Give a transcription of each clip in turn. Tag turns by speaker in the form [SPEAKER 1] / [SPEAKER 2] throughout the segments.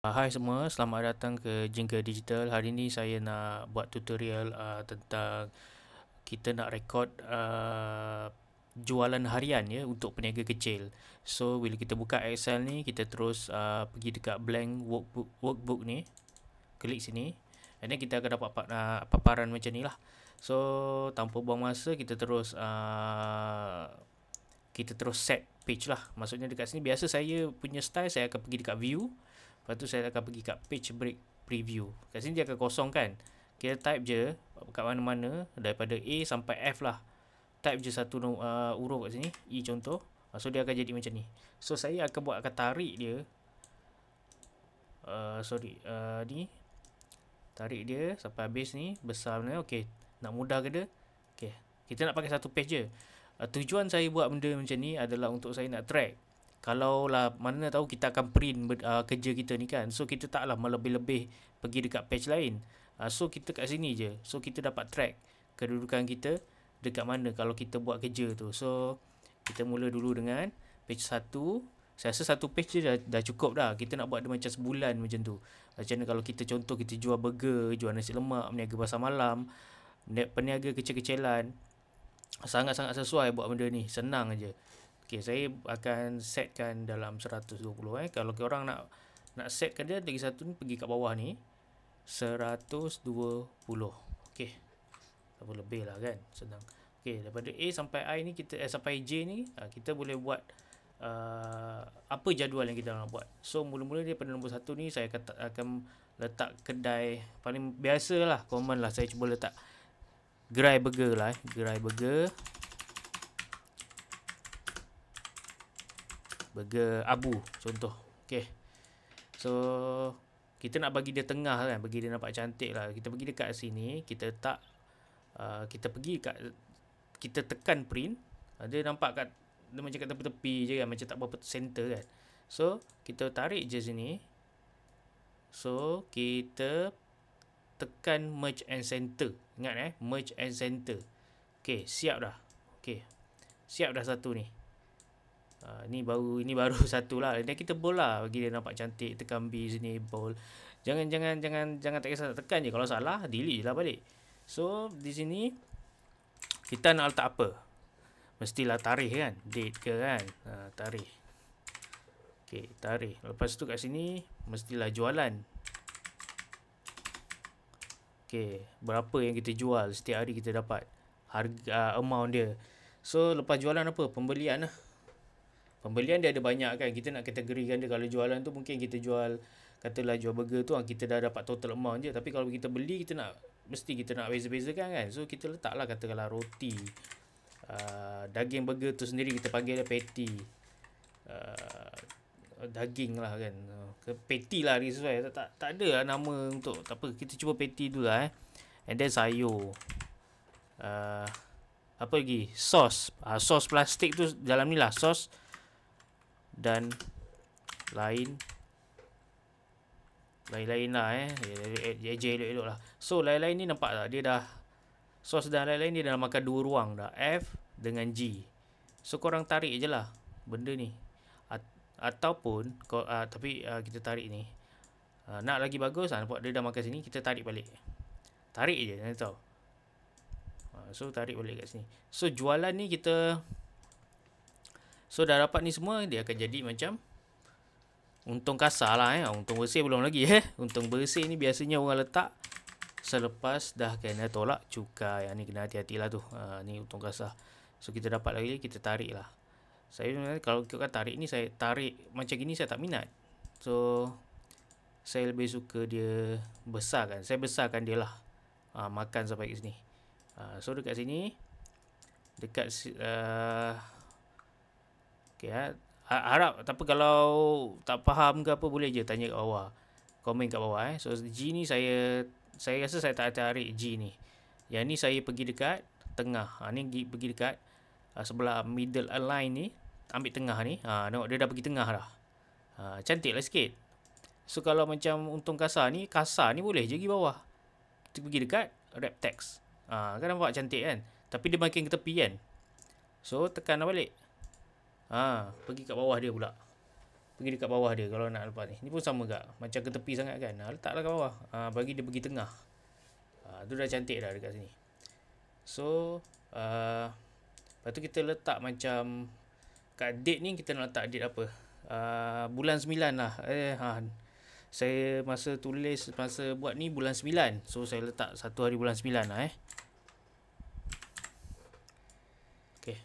[SPEAKER 1] Hai semua, selamat datang ke Jingga Digital. Hari ini saya nak buat tutorial tentang kita nak rekod jualan harian ya untuk peniaga kecil. So bila kita buka Excel ni, kita terus pergi dekat blank workbook ni, klik sini. And then kita akan dapat paparan macam ni lah. So tanpa buang masa, kita terus set page lah. Maksudnya dekat sini biasa saya punya style, saya akan pergi dekat view. Lepas tu saya akan pergi kat page break preview. Kat sini dia akan kosong kan. Kita type je kat mana-mana daripada A sampai F lah. Type je satu huruf kat sini, E contoh. So dia akan jadi macam ni. So saya akan tarik dia. Ni. Tarik dia sampai habis ni. Besar ni. Okay. Nak mudah ke dia? Okay. Kita nak pakai satu page je. Tujuan saya buat benda macam ni adalah untuk saya nak track. Kalau lah mana tahu kita akan print kerja kita ni kan. So kita taklah melebih-lebih pergi dekat page lain. So kita kat sini je. So kita dapat track kedudukan kita dekat mana kalau kita buat kerja tu. So kita mula dulu dengan page 1. Saya rasa satu page je dah cukup dah. Kita nak buat dia macam sebulan macam tu. Macam mana kalau kita contoh kita jual burger, jual nasi lemak, meniaga pasar malam, peniaga kecil-kecilan. Sangat-sangat sesuai buat benda ni. Senang aja. Okay, saya akan setkan dalam 120 Kalau korang nak setkan dia lagi satu ni, pergi kat bawah ni 120. Okay, apa lebih lah kan, senang. Okay, daripada A sampai I ni kita sampai J ni kita boleh buat apa jadual yang kita nak buat. So mula-mula dia pada nombor 1 ni saya akan letak kedai paling biasa lah, common lah. Saya cuba letak gerai burger lah, gerai burger Abu contoh. Okay, so kita nak bagi dia tengah kan, bagi dia nampak cantik lah. Kita pergi dekat sini, kita letak kita tekan print. Dia nampak kat, dia macam kat tepi-tepi je kan, macam tak berapa center kan. So kita tarik je sini. So kita tekan merge and center. Ingat merge and center. Okay, siap dah. Okay, siap dah satu ni. Ini baru satu lah. Dan kita bold lah, bagi dia nampak cantik. Tekan B sini, bold. Jangan tak kisah, tekan je. Kalau salah, delete je lah balik. So di sini kita nak letak apa? Mestilah tarikh kan, date ke kan. Tarikh. Okay, tarikh. Lepas tu kat sini mestilah jualan. Okay, berapa yang kita jual setiap hari, kita dapat harga, amount dia. So lepas jualan apa? Pembelian lah. Pembelian dia ada banyak kan. Kita nak kategorikan dia. Kalau jualan tu mungkin kita jual, katalah jual burger tu kita dah dapat total amount je. Tapi kalau kita beli, mesti kita nak beza-bezakan kan. So kita letaklah katakanlah roti, daging burger tu sendiri kita panggil dia patty, daging lah kan, patty lah dia sesuai. Tak ada lah nama untuk, tak apa, kita cuba patty tu lah And then sayur, apa lagi, sos, sos plastik tu dalam ni lah, sos dan lain-lain lah elok-elok lah. So lain-lain ni nampak tak, dia dah sos dan lain-lain, dia dah makan 2 ruang dah, F dengan G. So korang tarik je lah benda ni. Ataupun tapi kita tarik ni, nak lagi bagus, nampak dia dah makan sini, kita tarik balik. Tarik je, nanti tahu. So tarik balik kat sini. So jualan ni kita, so dah dapat ni semua, dia akan jadi macam untung kasar lah Untung bersih belum lagi Untung bersih ni biasanya orang letak selepas dah kena tolak cukai. Ni kena hati-hati lah tu. Ni untung kasar. So kita dapat lagi, kita tarik lah. Saya kalau kita tarik ni, saya tarik macam gini saya tak minat. So saya lebih suka dia besar kan. Saya besarkan dia lah, makan sampai kat sini. So dekat sini, dekat okay, harap, tapi kalau tak faham ke apa, boleh je tanya kat bawah, komen kat bawah So G ni saya rasa saya tak tarik G ni. Yang ni saya pergi dekat tengah. Ni pergi dekat sebelah middle align ni, ambil tengah ni. Tengok dia dah pergi tengah dah. Cantik lah sikit. So kalau macam untung kasar ni boleh je pergi bawah. Kita pergi dekat wrap text. Kan nampak cantik kan. Tapi dia makin ke tepi kan. So tekan dah balik. Pergi kat bawah dia pula. pergi dekat bawah dia kalau nak lepas ni. Ni pun sama gak. Macam ke tepi sangat kan. Letaklah kat bawah. Bagi dia pergi tengah. Tu dah cantik dah dekat sini. So, lepas tu kita letak macam kat date ni kita nak letak date apa? Bulan 9 lah. Saya masa buat ni bulan 9. So, saya letak 1 hari bulan 9 lah Okay.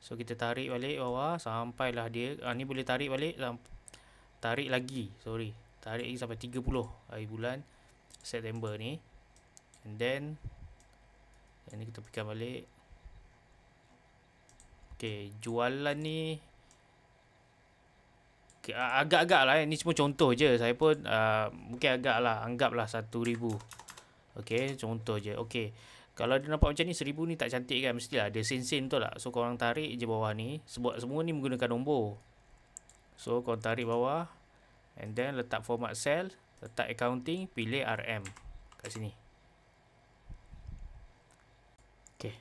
[SPEAKER 1] So, kita tarik balik bawah sampailah dia. Ni boleh tarik balik. Tarik lagi. Tarik lagi sampai 30 hari bulan September ni. And then, yang ni kita fikir balik. Okay, jualan ni agak-agak lah ni semua contoh je. Saya pun mungkin agak lah, anggaplah 1,000. Okay, contoh je. Okay, kalau dia nampak macam ni 1,000 ni tak cantik kan, mestilah ada sen-sen betul tak? So korang tarik je bawah ni. Sebab semua ni menggunakan nombor. So korang tarik bawah, and then letak format cell, letak accounting, pilih RM kat sini. Okay,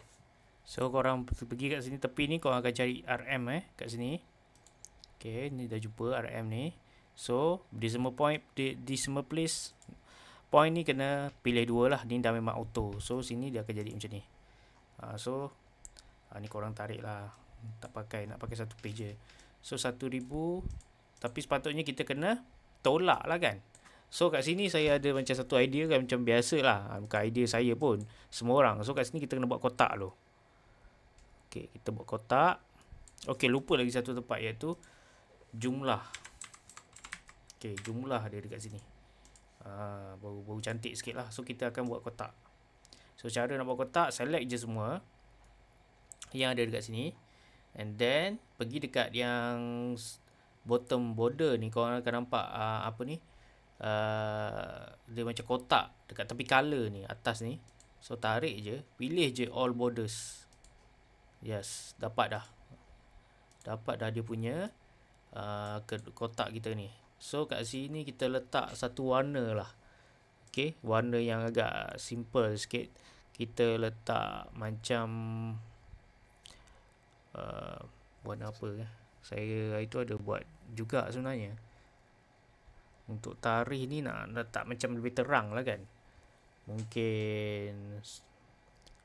[SPEAKER 1] so korang pergi kat sini tepi ni, korang akan cari RM kat sini. Okay, ni dah jumpa RM ni. So, decimal place point ni kena pilih 2 lah. Ni dah memang auto. So, sini dia akan jadi macam ni. Ni korang tarik lah. Tak pakai, nak pakai satu page je. So, 1,000. Tapi sepatutnya kita kena tolak lah kan. So, kat sini saya ada macam satu idea kan, macam biasa lah. Bukan idea saya pun, semua orang. So, kat sini kita kena buat kotak dulu. Okay, kita buat kotak. Okay, lupa lagi satu tempat, iaitu jumlah. Okay, jumlah dia dekat sini. Baru cantik sikit lah. So, kita akan buat kotak. So, cara nak buat kotak, select je semua yang ada dekat sini. And then, pergi dekat yang bottom border ni. Korang akan nampak apa ni? Dia macam kotak dekat tepi color ni, atas ni. So, tarik je. Pilih je all borders. Yes, dapat dah. Dapat dah dia punya kotak kita ni. So kat sini kita letak satu warna lah. Okay, warna yang agak simple sikit. Kita letak macam warna apa saya itu ada buat juga sebenarnya. Untuk tarikh ni nak letak macam lebih terang lah kan. Mungkin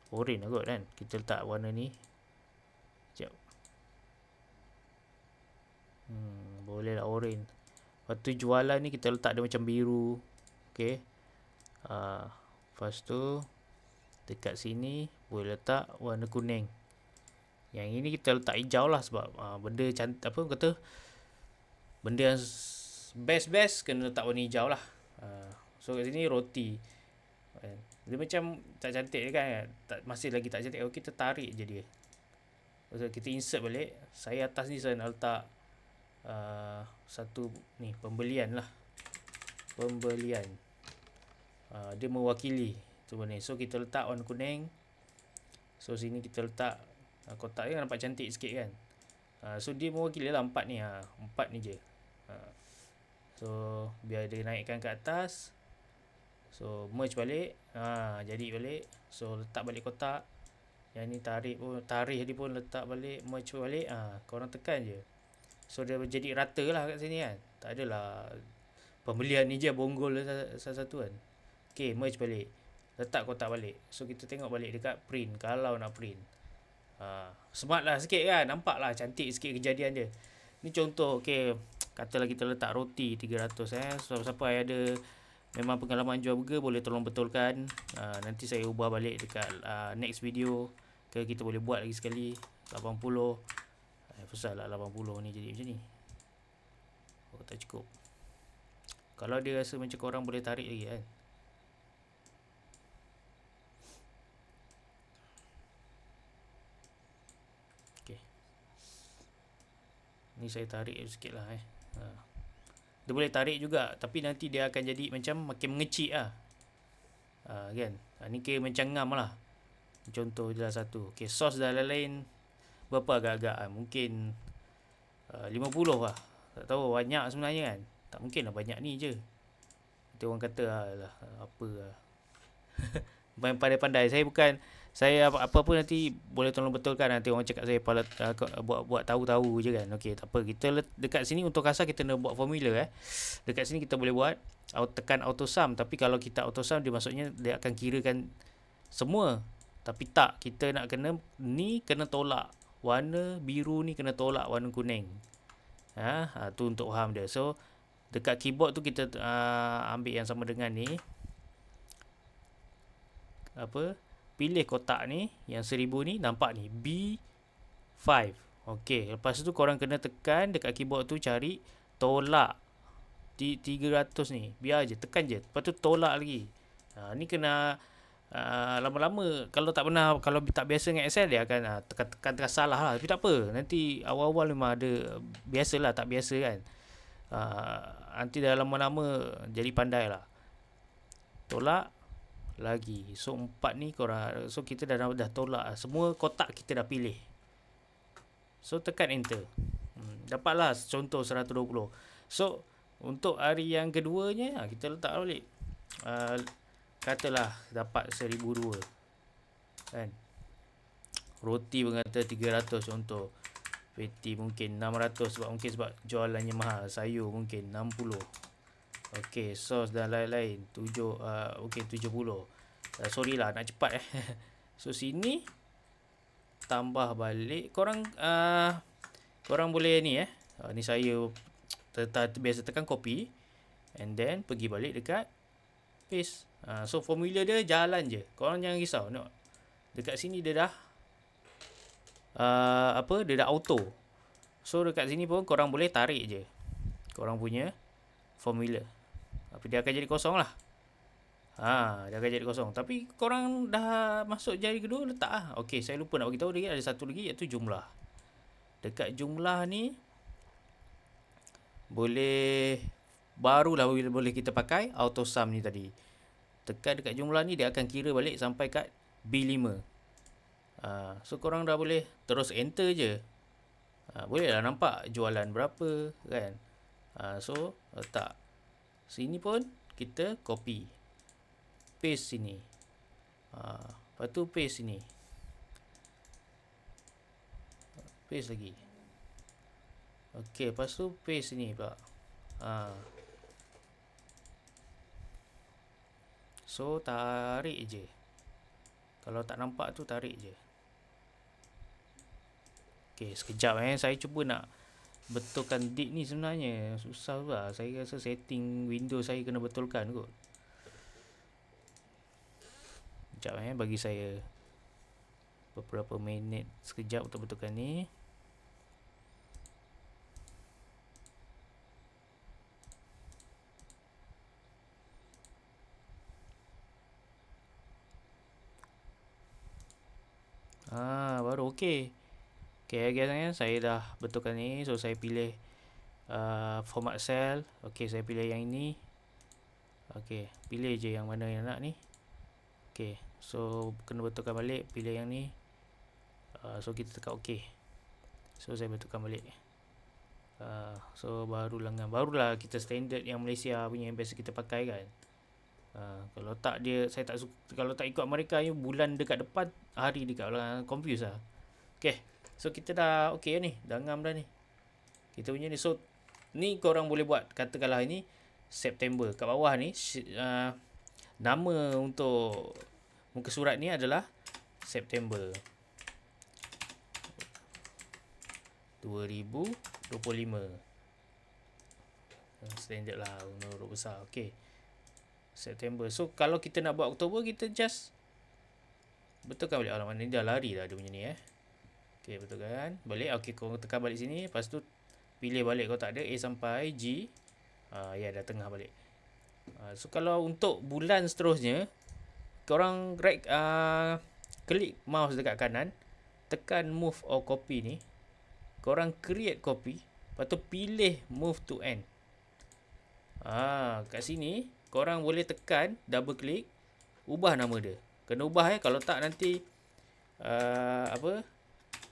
[SPEAKER 1] orange lah kot kan. Kita letak warna ni. Sekejap. Boleh lah orange. Lepas tu jualan ni kita letak dia macam biru. Okay. Lepas tu dekat sini boleh letak warna kuning. Yang ini kita letak hijau lah sebab benda cantik, apa kata, benda yang best kena letak warna hijau lah. So kat sini roti. Dia macam tak cantik kan. Masih lagi tak cantik. Kita tarik je dia. So, kita insert balik. Saya atas ni saya nak letak satu ni pembelian lah. Pembelian. Dia mewakili tu benda. So kita letak warna kuning. So sini kita letak kotak dia nampak cantik sikit kan. So dia mewakili lah 4 ni. 4 ni je. So biar dia naikkan ke atas. So merge balik. Jadi balik. So letak balik kotak. Yang ni tarikh dia pun letak balik, merge balik. Korang tekan je. So dia jadi rata lah kat sini kan. Tak adalah pembelian ni je bonggol satu-satu kan. Okay, merge balik. Letak kotak balik. So kita tengok balik dekat print. Kalau nak print. Smart lah sikit kan. Nampak lah cantik sikit kejadian dia. Ni contoh. Okay, katalah kita letak roti 300 So siapa yang ada memang pengalaman jual burger boleh tolong betulkan. Nanti saya ubah balik dekat next video. Kita boleh buat lagi sekali 80. Susah lah 80 ni jadi macam ni. Tak cukup. Kalau dia rasa macam korang boleh tarik lagi kan. Okay. Ni saya tarik sikit lah Dia boleh tarik juga. Tapi nanti dia akan jadi macam makin mengecik lah. Kan. Ni kira macam ngam lah. Contoh je lah satu. Okay, sos dan lain-lain berapa agak-agak mungkin 50 lah. Tak tahu banyak sebenarnya kan. Tak mungkin lah banyak ni je. Kita orang kata lah apa lah. Main pandai-pandai. Saya apa pun nanti boleh tolong betulkan. Nanti orang cakap saya buat tahu-tahu je kan. Okey, tak apa. Kita dekat sini untuk kasar kita nak buat formula Dekat sini kita boleh buat tekan auto sum, tapi kalau kita auto sum dia maksudnya dia akan kirakan semua. Tapi tak, kita nak kena tolak. Warna biru ni kena tolak warna kuning. Tu untuk faham dia. So dekat keyboard tu kita ambil yang sama dengan ni. Pilih kotak ni yang 1000 ni, nampak ni B5. Okey, lepas tu korang kena tekan dekat keyboard tu, cari tolak 300 ni. Biar je, tekan je. Lepas tu tolak lagi. Ni kena lama-lama. Kalau tak biasa dengan Excel, dia akan tekan salah lah. Tapi tak apa, nanti awal-awal memang ada. Biasalah, tak biasa kan. Nanti dah lama-lama jadi pandai lah. Tolak lagi. So 4 ni korang, so kita dah tolak semua kotak, kita dah pilih. So tekan enter. Dapatlah contoh 120. So untuk hari yang keduanya kita letak balik. Katalah dapat 1002 kan. Roti pun kata 300 contoh. Peti mungkin 600 sebab jualannya mahal. Sayur mungkin 60. Okey, sos dan lain-lain 70. Sorry lah, nak cepat So sini tambah balik. Korang boleh ni ni saya biasa tekan copy and then pergi balik dekat paste. So formula dia jalan je. Korang jangan risau. No. Dekat sini dia dah dia dah auto. So dekat sini pun korang boleh tarik je korang punya formula. Dia akan jadi kosong lah. Dia akan jadi kosong. Tapi korang dah masuk jari kedua, letak lah. Okey, saya lupa nak beritahu lagi. Ada satu lagi iaitu jumlah. Dekat jumlah ni barulah boleh kita pakai auto sum ni tadi. Tekan dekat jumlah ni, dia akan kira balik sampai kat B5. So korang dah boleh terus enter je. Boleh lah nampak jualan berapa kan. So letak sini pun kita copy, paste sini. Lepas tu paste sini, paste lagi. Okey, lepas tu paste sini pula. So tarik je. Kalau tak nampak tu tarik je. Okey, sekejap saya cuba nak betulkan date ni. Sebenarnya susah pula. Saya rasa setting Windows saya kena betulkan kot. Sekejap bagi saya beberapa minit sekejap untuk betulkan ni. Baru okey. Okey guys, saya dah betulkan ni. So saya pilih format cell. Okey, saya pilih yang ini. Okey, pilih je yang mana yang nak ni. Okey, so kena betulkan balik. Pilih yang ni. So kita tekan okey. So saya betulkan balik. So barulah kita standard yang Malaysia punya yang biasa kita pakai kan. Kalau tak kalau tak ikut mereka ni, bulan dekat depan, hari dekat belakang, confuse lah. Okey. So kita dah okey ni, dah ngam dah ni. Kita punya ni. So ni korang boleh buat. Katakanlah ini September. Kat bawah ni nama untuk muka surat ni adalah September 2025. Standard lah, huruf besar. Okey, September. So kalau kita nak buat Oktober, kita just betulkan balik. Alamak, ni dah lari dah dia punya ni Okey, betulkan balik. Okey, korang tekan balik sini. Lepas tu pilih balik kotak dia A sampai G. Ya, dah tengah balik. So kalau untuk bulan seterusnya, korang klik mouse dekat kanan, tekan move or copy ni. Korang create copy. Lepas tu pilih move to end. Kat sini korang boleh tekan double click, ubah nama dia. Kena ubah kalau tak nanti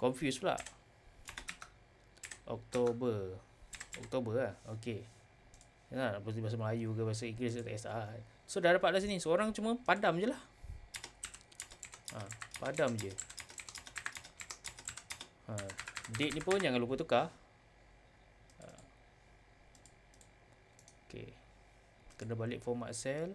[SPEAKER 1] confuse pula. Oktober lah. Okey. Bahasa Melayu ke bahasa Inggeris tak kisah. So dah dapat dah sini. So orang cuma padam je lah. Padam je. Date ni pun jangan lupa tukar. Okay. Kena balik format cell.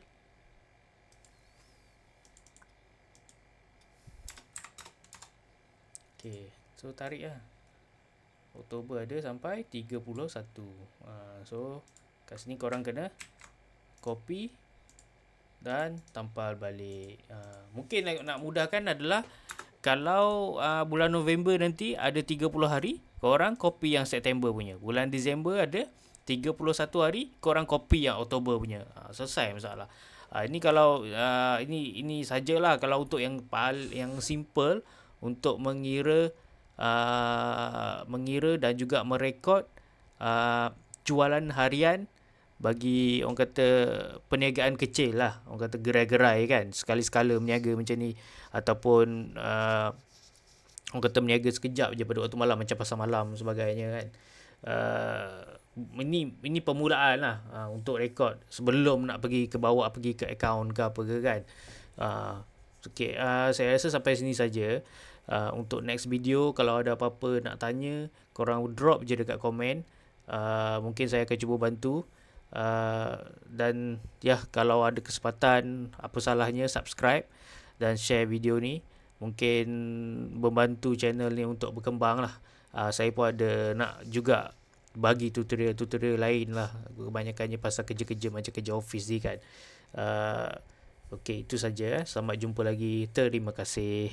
[SPEAKER 1] Okay. So tarik lah. Oktober ada sampai 31. So kat sini korang kena copy dan tampal balik. Mungkin nak mudahkan adalah kalau bulan November nanti ada 30 hari, korang copy yang September punya. Bulan Disember ada 31 hari, korang copy yang Oktober punya. Selesai masalah. Ini kalau ini sajalah kalau untuk yang simple untuk mengira dan juga merekod jualan harian bagi orang kata perniagaan kecil lah, orang kata gerai-gerai kan, sekali-sekala berniaga macam ni, ataupun orang kata berniaga sekejap je pada waktu malam macam pasar malam sebagainya kan. Ini permulaan lah untuk rekod sebelum nak pergi ke bawah, pergi ke akaun ke apa ke kan. Okay, saya rasa sampai sini saja. Untuk next video kalau ada apa-apa nak tanya, korang drop je dekat komen. Mungkin saya akan cuba bantu. Dan ya, kalau ada kesempatan, apa salahnya subscribe dan share video ni, mungkin membantu channel ni untuk berkembang lah. Saya pun ada nak juga bagi tutorial lain lah, kebanyakannya pasal kerja-kerja macam kerja office ni kan. Okay, itu saja. Selamat jumpa lagi. Terima kasih.